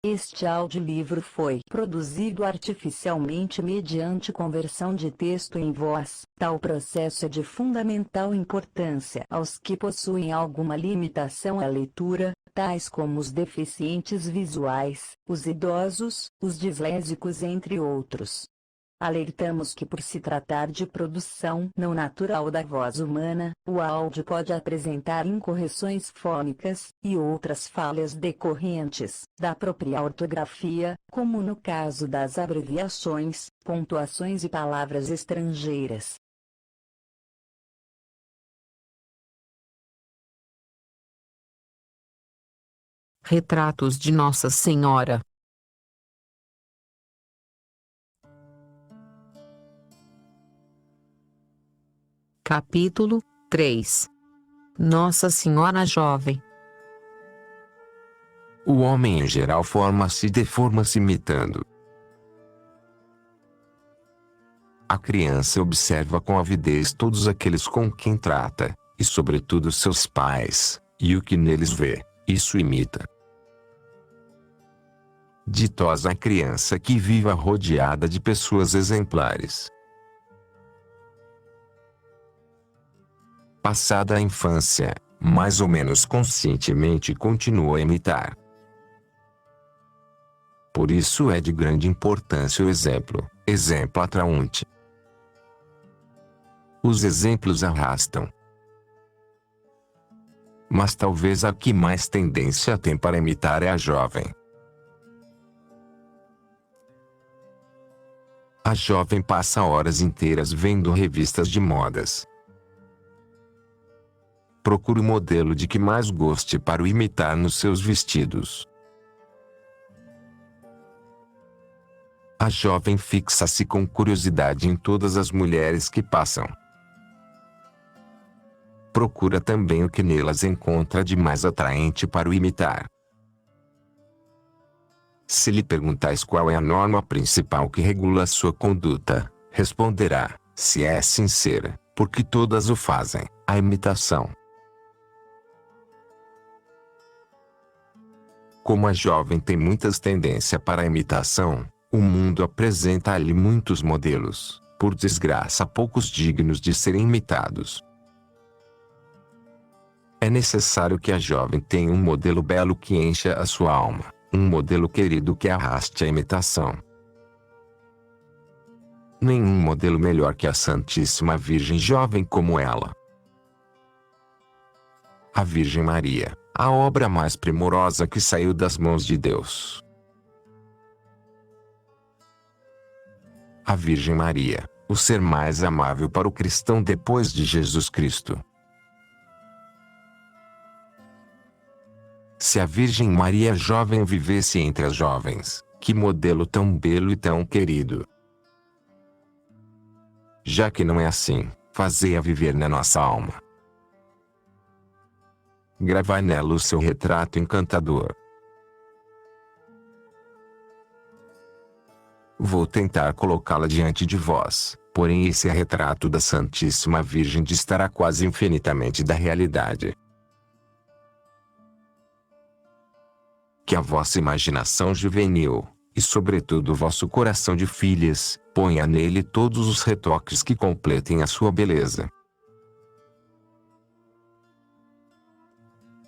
Este audiolivro foi produzido artificialmente mediante conversão de texto em voz. Tal processo é de fundamental importância aos que possuem alguma limitação à leitura, tais como os deficientes visuais, os idosos, os dislésicos, entre outros. Alertamos que, por se tratar de produção não natural da voz humana, o áudio pode apresentar incorreções fônicas e outras falhas decorrentes da própria ortografia, como no caso das abreviações, pontuações e palavras estrangeiras. Retratos de Nossa Senhora. Capítulo 3. Nossa Senhora Jovem. O homem em geral forma-se e deforma-se imitando. A criança observa com avidez todos aqueles com quem trata, e sobretudo seus pais, e o que neles vê, isso imita. Ditosa a criança que viva rodeada de pessoas exemplares. Passada a infância, mais ou menos conscientemente continua a imitar. Por isso é de grande importância o exemplo atraente. Os exemplos arrastam. Mas talvez a que mais tendência tem para imitar é a jovem. A jovem passa horas inteiras vendo revistas de modas. Procure o modelo de que mais goste para o imitar nos seus vestidos. A jovem fixa-se com curiosidade em todas as mulheres que passam. Procura também o que nelas encontra de mais atraente para o imitar. Se lhe perguntais qual é a norma principal que regula sua conduta, responderá, se é sincera, porque todas o fazem, a imitação. Como a jovem tem muitas tendências para a imitação, o mundo apresenta-lhe muitos modelos, por desgraça poucos dignos de serem imitados. É necessário que a jovem tenha um modelo belo que encha a sua alma, um modelo querido que arraste a imitação. Nenhum modelo melhor que a Santíssima Virgem Jovem como ela. A Virgem Maria, a obra mais primorosa que saiu das mãos de Deus. A Virgem Maria, o ser mais amável para o cristão depois de Jesus Cristo. Se a Virgem Maria jovem vivesse entre as jovens, que modelo tão belo e tão querido! Já que não é assim, fazei-a viver na nossa alma. Gravai nela o seu retrato encantador. Vou tentar colocá-la diante de vós, porém esse retrato da Santíssima Virgem distará quase infinitamente da realidade. Que a vossa imaginação juvenil, e sobretudo o vosso coração de filhas, ponha nele todos os retoques que completem a sua beleza.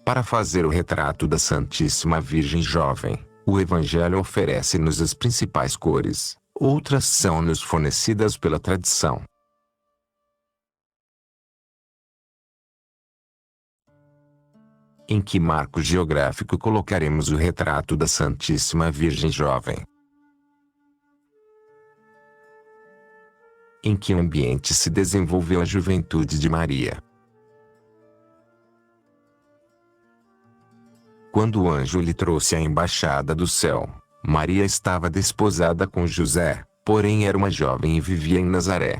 Para fazer o retrato da Santíssima Virgem Jovem, o Evangelho oferece-nos as principais cores, outras são-nos fornecidas pela tradição. Em que marco geográfico colocaremos o retrato da Santíssima Virgem Jovem? Em que ambiente se desenvolveu a juventude de Maria? Quando o anjo lhe trouxe a embaixada do céu, Maria estava desposada com José, porém era uma jovem e vivia em Nazaré.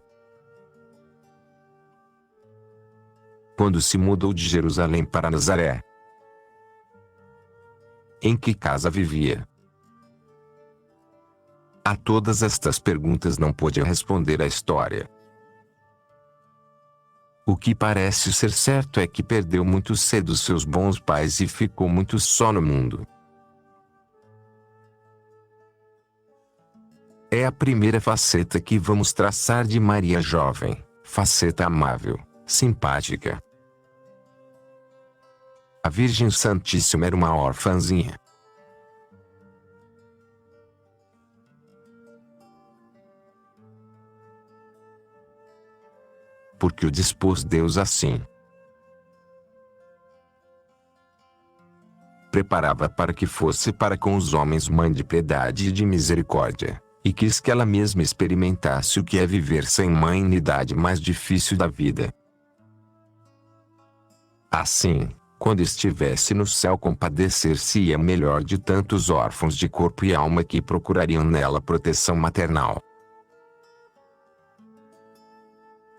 Quando se mudou de Jerusalém para Nazaré, em que casa vivia? A todas estas perguntas não pôde responder a história. O que parece ser certo é que perdeu muito cedo seus bons pais e ficou muito só no mundo. É a primeira faceta que vamos traçar de Maria jovem, faceta amável, simpática. A Virgem Santíssima era uma órfãzinha. Porque o dispôs Deus assim. Preparava para que fosse para com os homens mãe de piedade e de misericórdia, e quis que ela mesma experimentasse o que é viver sem mãe na idade mais difícil da vida. Assim, quando estivesse no céu, compadecer-se-ia melhor de tantos órfãos de corpo e alma que procurariam nela proteção maternal.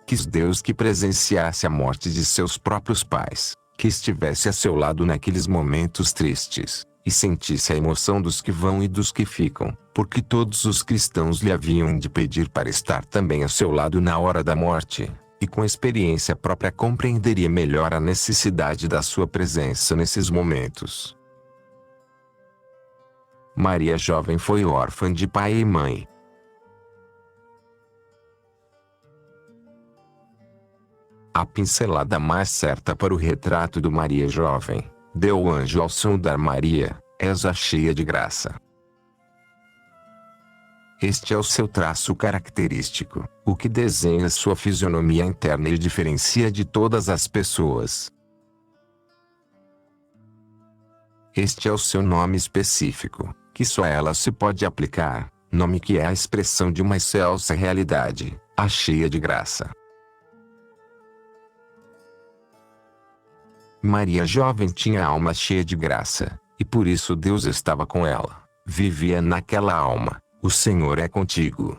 Quis Deus que presenciasse a morte de seus próprios pais, que estivesse a seu lado naqueles momentos tristes, e sentisse a emoção dos que vão e dos que ficam, porque todos os cristãos lhe haviam de pedir para estar também a seu lado na hora da morte, e com experiência própria compreenderia melhor a necessidade da sua presença nesses momentos. Maria jovem foi órfã de pai e mãe. A pincelada mais certa para o retrato do Maria jovem, deu o anjo ao saudar Maria, és a cheia de graça. Este é o seu traço característico, o que desenha sua fisionomia interna e diferencia de todas as pessoas. Este é o seu nome específico, que só a ela se pode aplicar, nome que é a expressão de uma excelsa realidade, a cheia de graça. Maria jovem tinha a alma cheia de graça, e por isso Deus estava com ela, vivia naquela alma, o Senhor é contigo.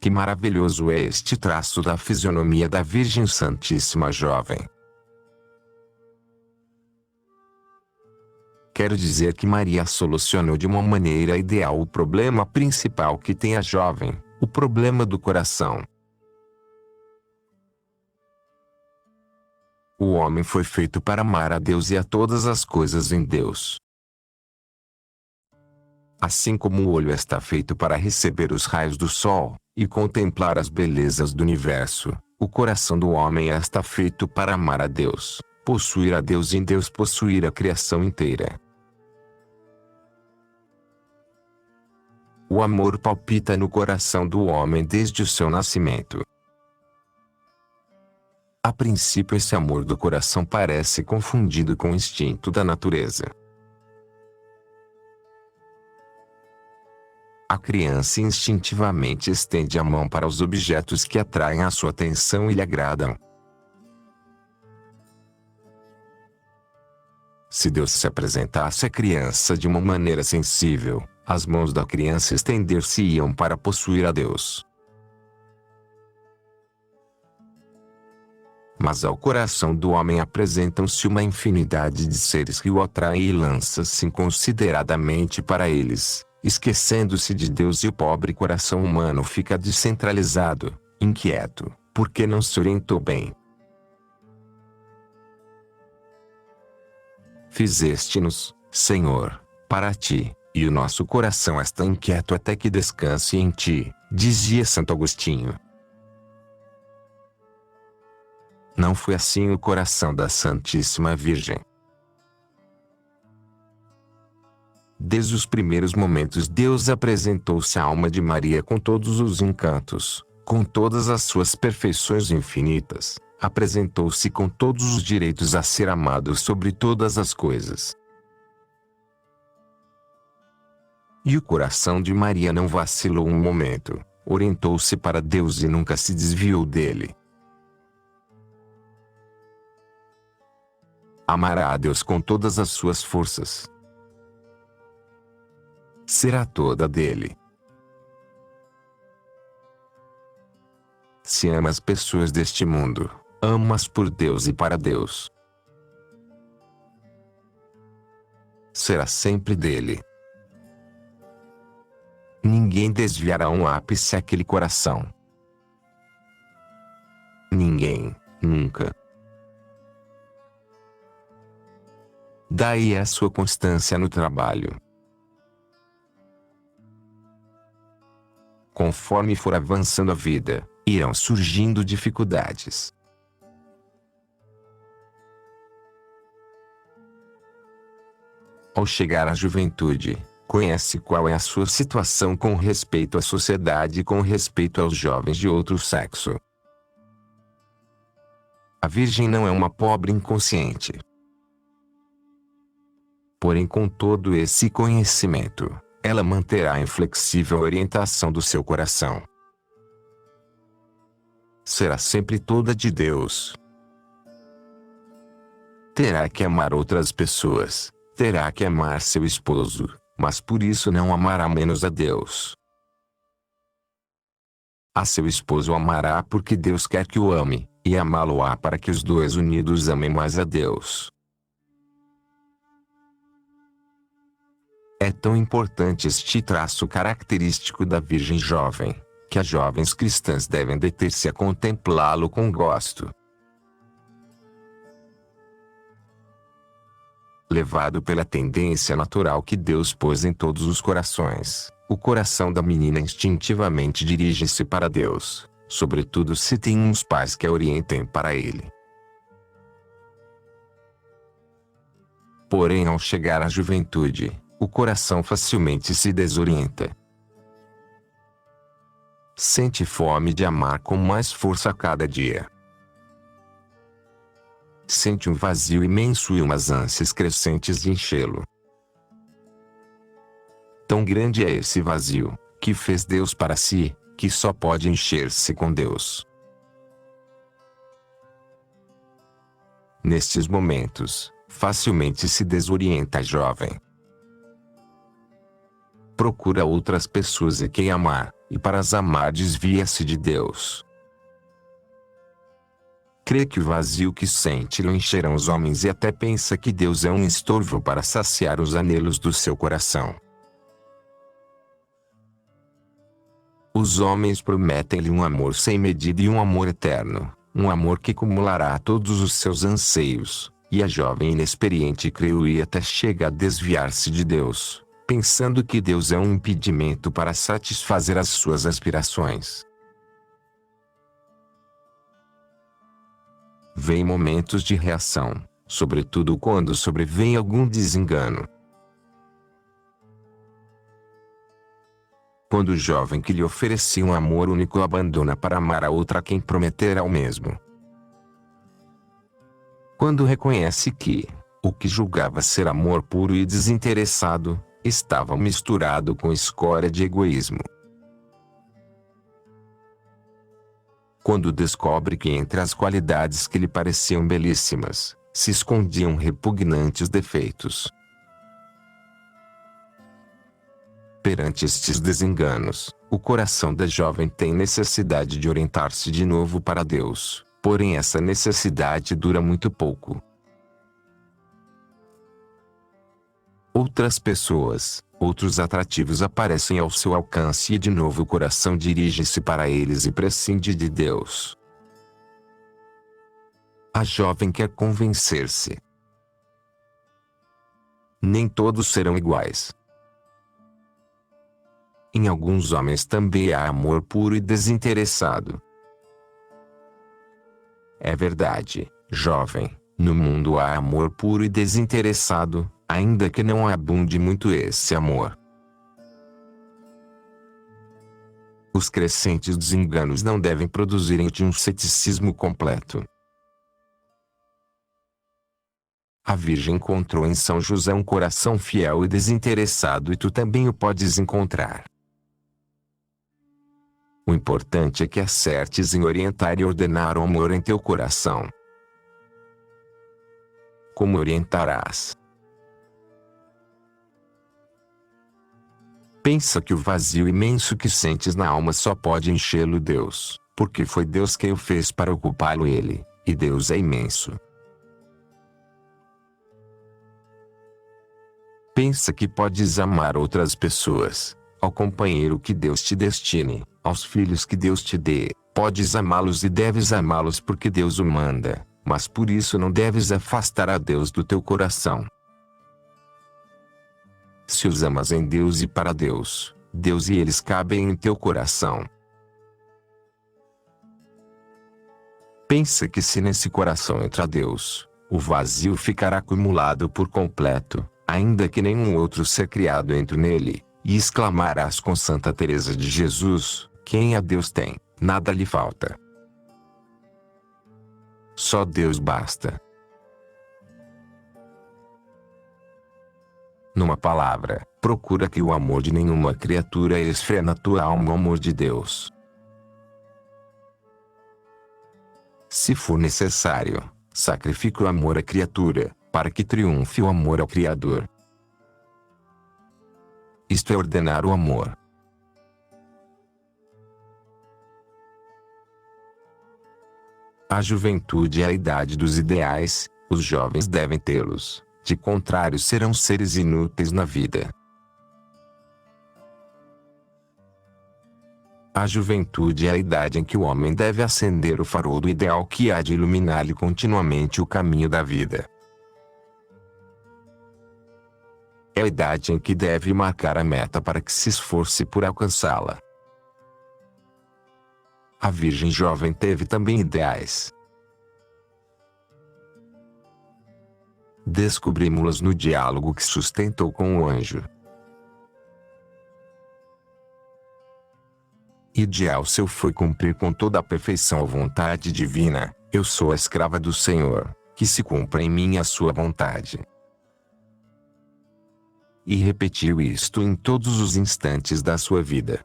Que maravilhoso é este traço da fisionomia da Virgem Santíssima jovem. Quero dizer que Maria solucionou de uma maneira ideal o problema principal que tem a jovem, o problema do coração. O homem foi feito para amar a Deus e a todas as coisas em Deus. Assim como o olho está feito para receber os raios do sol, e contemplar as belezas do universo, o coração do homem está feito para amar a Deus, possuir a Deus e em Deus possuir a criação inteira. O amor palpita no coração do homem desde o seu nascimento. A princípio, esse amor do coração parece confundido com o instinto da natureza. A criança instintivamente estende a mão para os objetos que atraem a sua atenção e lhe agradam. Se Deus se apresentasse à criança de uma maneira sensível, as mãos da criança estender-se-iam para possuir a Deus. Mas ao coração do homem apresentam-se uma infinidade de seres que o atraem e lança-se inconsideradamente para eles, esquecendo-se de Deus, e o pobre coração humano fica descentralizado, inquieto, porque não se orientou bem. Fizeste-nos, Senhor, para ti, e o nosso coração está inquieto até que descanse em ti, dizia Santo Agostinho. Não foi assim o coração da Santíssima Virgem. Desde os primeiros momentos Deus apresentou-se à alma de Maria com todos os encantos, com todas as suas perfeições infinitas, apresentou-se com todos os direitos a ser amado sobre todas as coisas. E o coração de Maria não vacilou um momento, orientou-se para Deus e nunca se desviou dele. Amará a Deus com todas as suas forças. Será toda dele. Se ama as pessoas deste mundo, ama-as por Deus e para Deus. Será sempre dele. Ninguém desviará um ápice aquele coração. Ninguém, nunca. Daí a sua constância no trabalho. conforme for avançando a vida, irão surgindo dificuldades. Ao chegar à juventude, conhece qual é a sua situação com respeito à sociedade e com respeito aos jovens de outro sexo. A virgem não é uma pobre inconsciente. Porém, com todo esse conhecimento, ela manterá a inflexível orientação do seu coração. Será sempre toda de Deus. Terá que amar outras pessoas, terá que amar seu esposo, mas por isso não amará menos a Deus. A seu esposo amará porque Deus quer que o ame, e amá-lo-á para que os dois unidos amem mais a Deus. É tão importante este traço característico da Virgem Jovem, que as jovens cristãs devem deter-se a contemplá-lo com gosto. Levado pela tendência natural que Deus pôs em todos os corações, o coração da menina instintivamente dirige-se para Deus, sobretudo se tem uns pais que a orientem para Ele. Porém, ao chegar à juventude, o coração facilmente se desorienta. Sente fome de amar com mais força a cada dia. Sente um vazio imenso e umas ânsias crescentes de enchê-lo. Tão grande é esse vazio, que fez Deus para si, que só pode encher-se com Deus. Nestes momentos, facilmente se desorienta a jovem. Procura outras pessoas e quem amar, e para as amar desvia-se de Deus. Crê que o vazio que sente lhe encherão os homens e até pensa que Deus é um estorvo para saciar os anelos do seu coração. Os homens prometem-lhe um amor sem medida e um amor eterno, um amor que acumulará todos os seus anseios, e a jovem inexperiente creu e até chega a desviar-se de Deus, pensando que Deus é um impedimento para satisfazer as suas aspirações. Vêm momentos de reação, sobretudo quando sobrevém algum desengano. Quando o jovem que lhe oferecia um amor único abandona para amar a outra a quem prometera o mesmo. Quando reconhece que o que julgava ser amor puro e desinteressado, estava misturado com escória de egoísmo. Quando descobre que entre as qualidades que lhe pareciam belíssimas, se escondiam repugnantes defeitos. Perante estes desenganos, o coração da jovem tem necessidade de orientar-se de novo para Deus, porém essa necessidade dura muito pouco. Outras pessoas, outros atrativos aparecem ao seu alcance e de novo o coração dirige-se para eles e prescinde de Deus. A jovem quer convencer-se. Nem todos serão iguais. Em alguns homens também há amor puro e desinteressado. É verdade, jovem, no mundo há amor puro e desinteressado, ainda que não abunde muito esse amor. Os crescentes desenganos não devem produzir em ti um ceticismo completo. A Virgem encontrou em São José um coração fiel e desinteressado e tu também o podes encontrar. O importante é que acertes em orientar e ordenar o amor em teu coração. Como orientarás? Pensa que o vazio imenso que sentes na alma só pode enchê-lo Deus, porque foi Deus quem o fez para ocupá-lo ele, e Deus é imenso. Pensa que podes amar outras pessoas, ao companheiro que Deus te destine, aos filhos que Deus te dê, podes amá-los e deves amá-los porque Deus o manda, mas por isso não deves afastar a Deus do teu coração. Se os amas em Deus e para Deus, Deus e eles cabem em teu coração. Pensa que se nesse coração entra Deus, o vazio ficará acumulado por completo, ainda que nenhum outro ser criado entre nele, e exclamarás com Santa Teresa de Jesus: quem a Deus tem, nada lhe falta. Só Deus basta. Numa palavra, procura que o amor de nenhuma criatura esfrie na tua alma o amor de Deus. Se for necessário, sacrifique o amor à criatura, para que triunfe o amor ao Criador. Isto é ordenar o amor. A juventude é a idade dos ideais, os jovens devem tê-los, de contrário serão seres inúteis na vida. A juventude é a idade em que o homem deve acender o farol do ideal que há de iluminar-lhe continuamente o caminho da vida. É a idade em que deve marcar a meta para que se esforce por alcançá-la. A Virgem jovem teve também ideais. Descobrimos-las no diálogo que sustentou com o anjo. Ideal seu foi cumprir com toda a perfeição a vontade divina: eu sou a escrava do Senhor, que se cumpra em mim a sua vontade. E repetiu isto em todos os instantes da sua vida.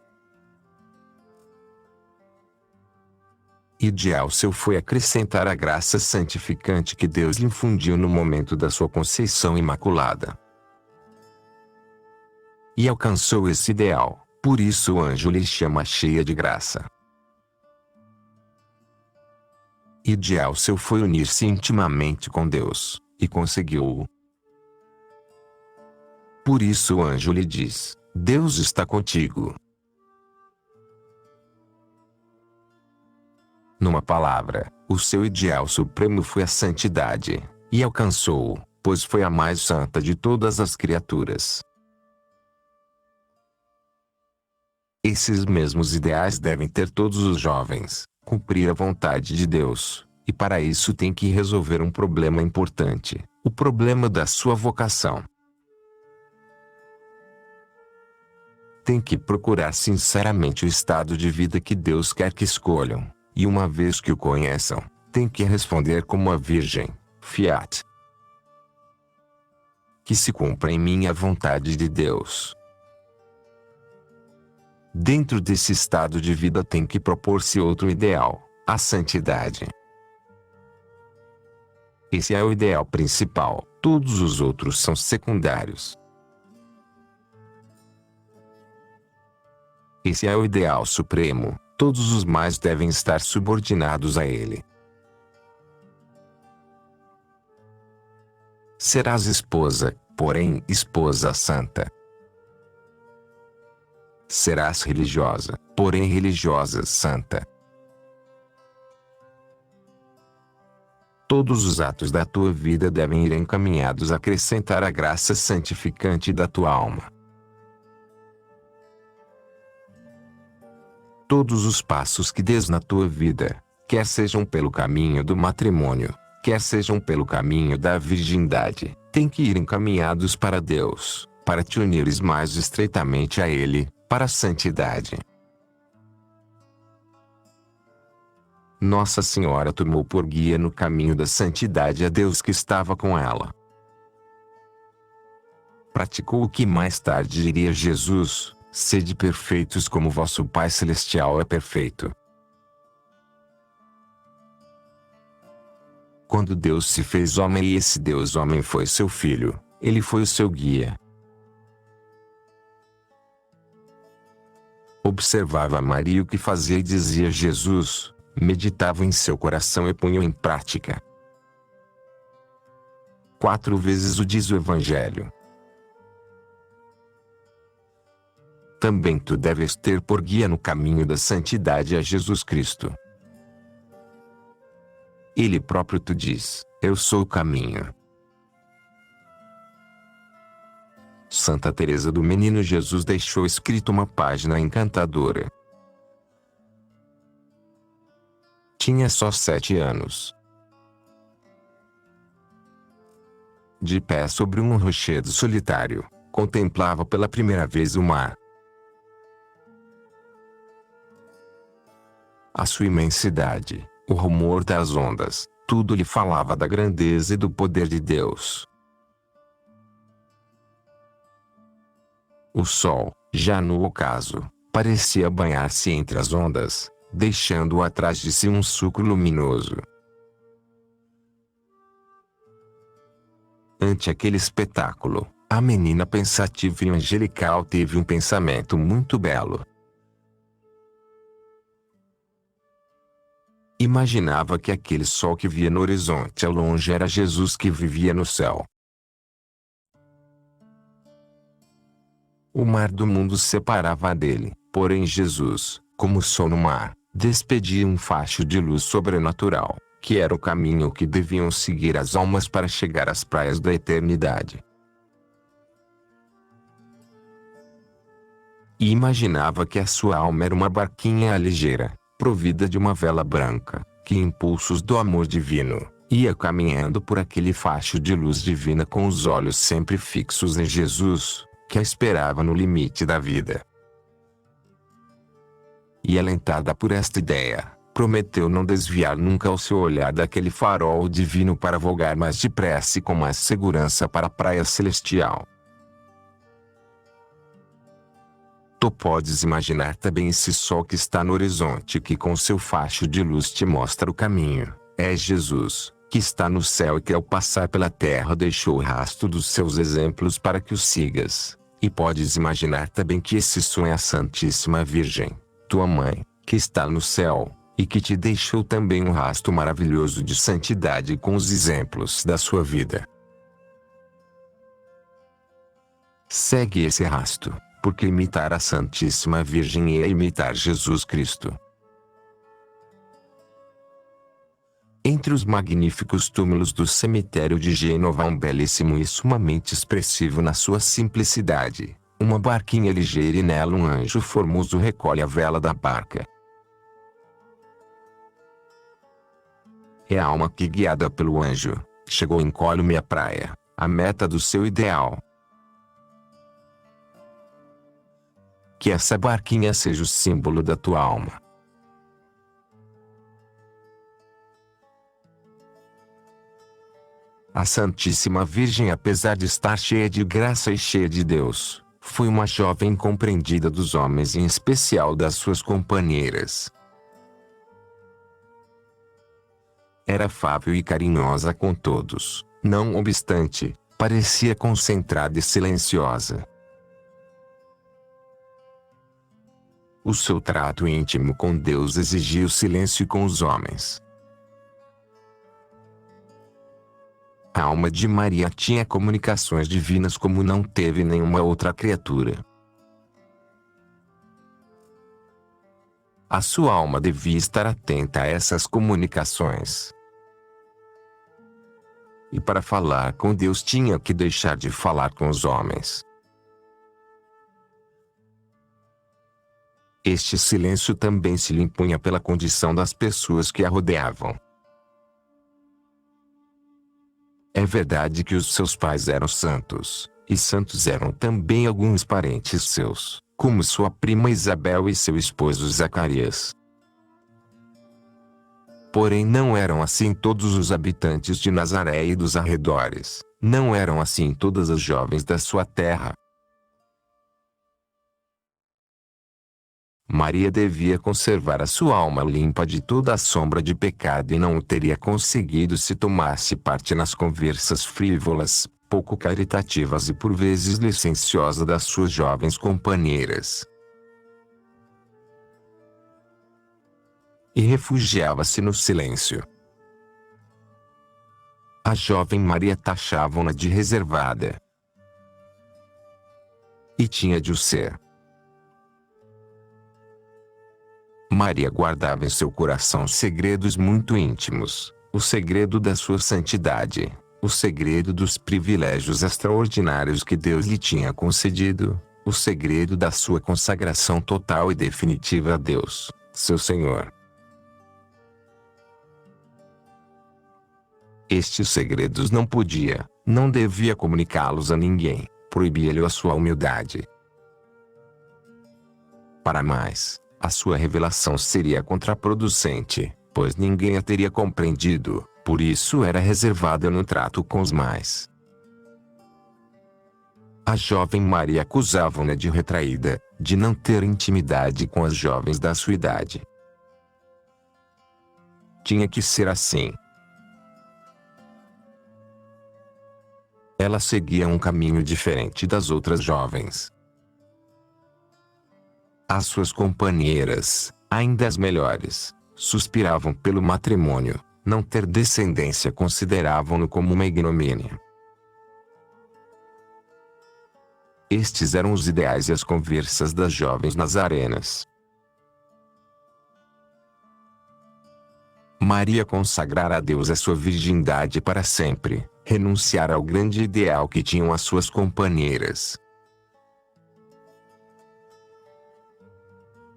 Ideal seu foi acrescentar a graça santificante que Deus lhe infundiu no momento da sua conceição imaculada. E alcançou esse ideal, por isso o anjo lhe chama cheia de graça. Ideal seu foi unir-se intimamente com Deus, e conseguiu-o. Por isso o anjo lhe diz: Deus está contigo. Numa palavra, o seu ideal supremo foi a santidade, e alcançou-o, pois foi a mais santa de todas as criaturas. Esses mesmos ideais devem ter todos os jovens: cumprir a vontade de Deus, e para isso tem que resolver um problema importante, o problema da sua vocação. Tem que procurar sinceramente o estado de vida que Deus quer que escolham, e uma vez que o conheçam, tem que responder como a Virgem: Fiat. Que se cumpra em mim a vontade de Deus. Dentro desse estado de vida tem que propor-se outro ideal: a santidade. Esse é o ideal principal, todos os outros são secundários. Esse é o ideal supremo, todos os mais devem estar subordinados a ele. Serás esposa, porém esposa santa. Serás religiosa, porém religiosa santa. Todos os atos da tua vida devem ir encaminhados a acrescentar a graça santificante da tua alma. Todos os passos que des na tua vida, quer sejam pelo caminho do matrimônio, quer sejam pelo caminho da virgindade, têm que ir encaminhados para Deus, para te unires mais estreitamente a Ele, para a santidade. Nossa Senhora tomou por guia no caminho da santidade a Deus que estava com ela. Praticou o que mais tarde diria Jesus: sede perfeitos como vosso Pai Celestial é perfeito. Quando Deus se fez homem e esse Deus homem foi seu Filho, Ele foi o seu guia. Observava Maria o que fazia e dizia Jesus, meditava em seu coração e punha em prática. 4 vezes o diz o Evangelho. Também tu deves ter por guia no caminho da santidade a Jesus Cristo. Ele próprio te diz: eu sou o caminho. Santa Teresa do Menino Jesus deixou escrito uma página encantadora. Tinha só 7 anos. De pé sobre um rochedo solitário, contemplava pela primeira vez o mar. A sua imensidade, o rumor das ondas, tudo lhe falava da grandeza e do poder de Deus. O sol, já no ocaso, parecia banhar-se entre as ondas, deixando atrás de si um sulco luminoso. Ante aquele espetáculo, a menina pensativa e angelical teve um pensamento muito belo. Imaginava que aquele sol que via no horizonte ao longe era Jesus que vivia no céu. O mar do mundo separava dele, porém Jesus, como o sol no mar, despedia um facho de luz sobrenatural, que era o caminho que deviam seguir as almas para chegar às praias da eternidade. E imaginava que a sua alma era uma barquinha ligeira, provida de uma vela branca, que impulsos do amor divino, ia caminhando por aquele facho de luz divina com os olhos sempre fixos em Jesus, que a esperava no limite da vida. E alentada por esta ideia, prometeu não desviar nunca o seu olhar daquele farol divino para vogar mais depressa e com mais segurança para a praia celestial. Tu podes imaginar também esse sol que está no horizonte que com seu facho de luz te mostra o caminho. É Jesus, que está no céu e que ao passar pela terra deixou o rastro dos seus exemplos para que os sigas. E podes imaginar também que esse som é a Santíssima Virgem, tua mãe, que está no céu, e que te deixou também um rastro maravilhoso de santidade com os exemplos da sua vida. Segue esse rastro, porque imitar a Santíssima Virgem é imitar Jesus Cristo. Entre os magníficos túmulos do cemitério de Gênova há um belíssimo e sumamente expressivo na sua simplicidade, uma barquinha ligeira e nela um anjo formoso recolhe a vela da barca. É a alma que, guiada pelo anjo, chegou incólume à praia, a meta do seu ideal. Que essa barquinha seja o símbolo da tua alma. A Santíssima Virgem, apesar de estar cheia de graça e cheia de Deus, foi uma jovem compreendida dos homens e em especial das suas companheiras. Era afável e carinhosa com todos, não obstante, parecia concentrada e silenciosa. O seu trato íntimo com Deus exigia o silêncio com os homens. A alma de Maria tinha comunicações divinas como não teve nenhuma outra criatura. A sua alma devia estar atenta a essas comunicações. E para falar com Deus tinha que deixar de falar com os homens. Este silêncio também se lhe impunha pela condição das pessoas que a rodeavam. É verdade que os seus pais eram santos, e santos eram também alguns parentes seus, como sua prima Isabel e seu esposo Zacarias. Porém não eram assim todos os habitantes de Nazaré e dos arredores, não eram assim todas as jovens da sua terra. Maria devia conservar a sua alma limpa de toda a sombra de pecado e não o teria conseguido se tomasse parte nas conversas frívolas, pouco caritativas e por vezes licenciosas das suas jovens companheiras. E refugiava-se no silêncio. A jovem Maria taxavam-na de reservada. E tinha de o ser. Maria guardava em seu coração segredos muito íntimos, o segredo da sua santidade, o segredo dos privilégios extraordinários que Deus lhe tinha concedido, o segredo da sua consagração total e definitiva a Deus, seu Senhor. Estes segredos não devia comunicá-los a ninguém, proibia-lhe a sua humildade. Para mais, a sua revelação seria contraproducente, pois ninguém a teria compreendido, por isso era reservada no trato com os mais. A jovem Maria acusava-na de retraída, de não ter intimidade com as jovens da sua idade. Tinha que ser assim. Ela seguia um caminho diferente das outras jovens. As suas companheiras, ainda as melhores, suspiravam pelo matrimônio, não ter descendência consideravam-no como uma ignomínia. Estes eram os ideais e as conversas das jovens nazarenas. Maria consagrara a Deus a sua virgindade para sempre, renunciara ao grande ideal que tinham as suas companheiras.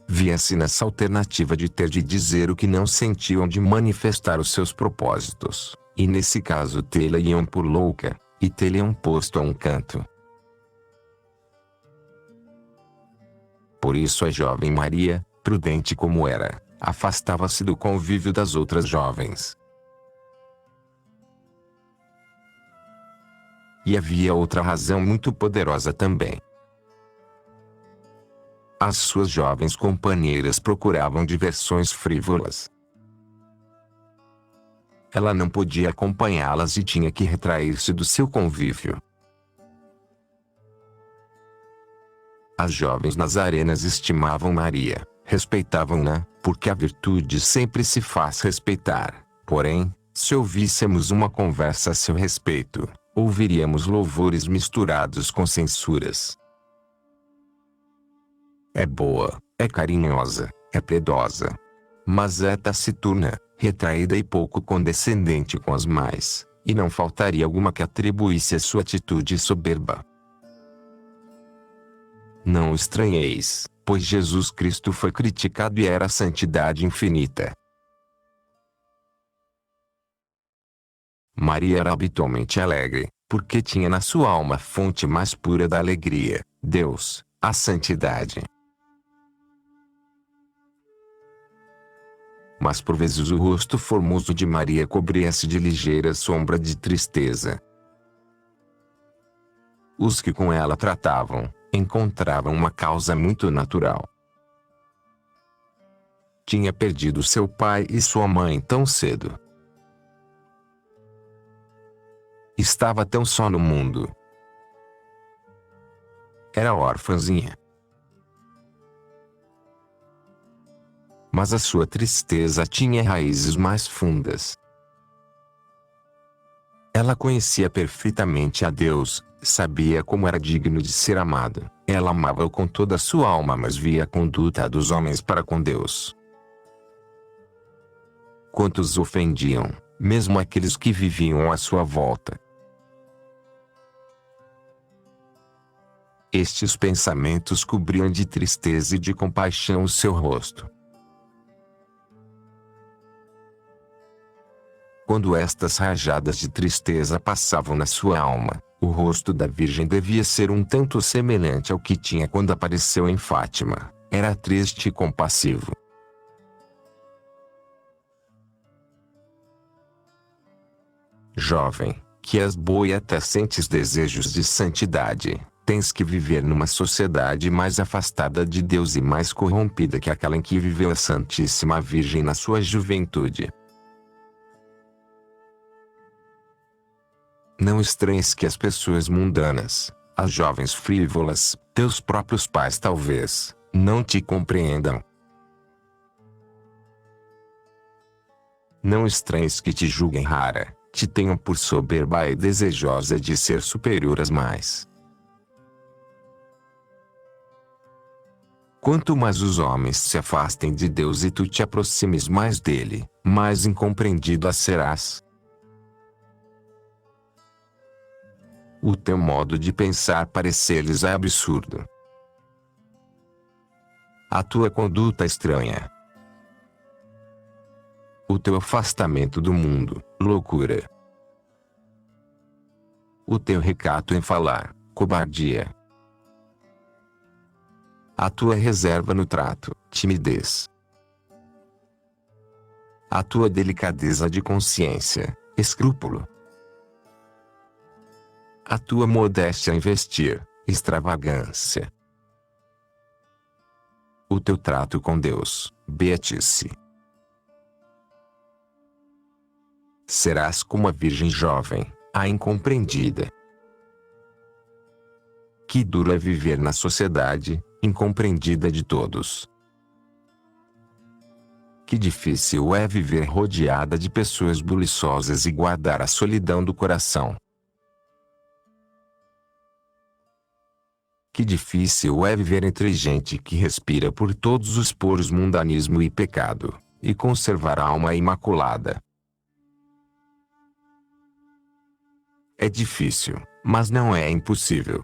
Via-se nessa alternativa de ter de dizer o que não sentiam, de manifestar os seus propósitos, e nesse caso tê-la-iam por louca, e tê-la-iam posto a um canto. Por isso a jovem Maria, prudente como era, afastava-se do convívio das outras jovens. E havia outra razão muito poderosa também. As suas jovens companheiras procuravam diversões frívolas. Ela não podia acompanhá-las e tinha que retrair-se do seu convívio. As jovens nazarenas estimavam Maria, respeitavam-na, porque a virtude sempre se faz respeitar. Porém, se ouvíssemos uma conversa a seu respeito, ouviríamos louvores misturados com censuras. É boa, é carinhosa, é piedosa. Mas é taciturna, retraída e pouco condescendente com as mais, e não faltaria alguma que atribuísse a sua atitude soberba. Não o estranheis, pois Jesus Cristo foi criticado e era a santidade infinita. Maria era habitualmente alegre, porque tinha na sua alma a fonte mais pura da alegria, Deus, a santidade. Mas por vezes o rosto formoso de Maria cobria-se de ligeira sombra de tristeza. Os que com ela tratavam, encontravam uma causa muito natural. Tinha perdido seu pai e sua mãe tão cedo. Estava tão só no mundo. Era órfãzinha. Mas a sua tristeza tinha raízes mais fundas. Ela conhecia perfeitamente a Deus, sabia como era digno de ser amado. Ela amava-o com toda a sua alma, mas via a conduta dos homens para com Deus. Quantos ofendiam, mesmo aqueles que viviam à sua volta. Estes pensamentos cobriam de tristeza e de compaixão o seu rosto. Quando estas rajadas de tristeza passavam na sua alma, o rosto da Virgem devia ser um tanto semelhante ao que tinha quando apareceu em Fátima. Era triste e compassivo. Jovem, que és boa e até sentes desejos de santidade, tens que viver numa sociedade mais afastada de Deus e mais corrompida que aquela em que viveu a Santíssima Virgem na sua juventude. Não estranhes que as pessoas mundanas, as jovens frívolas, teus próprios pais talvez, não te compreendam. Não estranhes que te julguem rara, te tenham por soberba e desejosa de ser superior às mais. Quanto mais os homens se afastem de Deus e tu te aproximes mais dele, mais incompreendida serás. O teu modo de pensar parecer-lhes absurdo. A tua conduta estranha. O teu afastamento do mundo, loucura. O teu recato em falar, cobardia. A tua reserva no trato, timidez. A tua delicadeza de consciência, escrúpulo. A tua modéstia em vestir, extravagância. O teu trato com Deus, beatice. Serás como a virgem jovem, a incompreendida. Que duro é viver na sociedade, incompreendida de todos. Que difícil é viver rodeada de pessoas buliçosas e guardar a solidão do coração. Que difícil é viver entre gente que respira por todos os poros mundanismo e pecado, e conservar a alma imaculada. É difícil, mas não é impossível.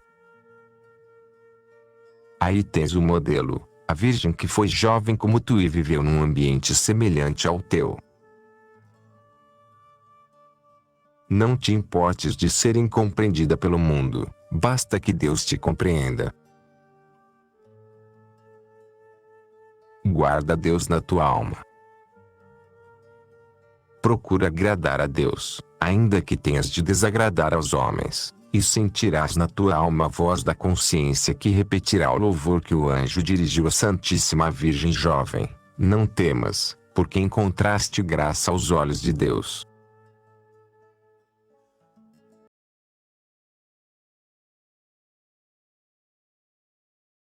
Aí tens o modelo, a virgem que foi jovem como tu e viveu num ambiente semelhante ao teu. Não te importes de ser incompreendida pelo mundo, basta que Deus te compreenda. Guarda Deus na tua alma. Procura agradar a Deus, ainda que tenhas de desagradar aos homens, e sentirás na tua alma a voz da consciência que repetirá o louvor que o anjo dirigiu à Santíssima Virgem Jovem. Não temas, porque encontraste graça aos olhos de Deus.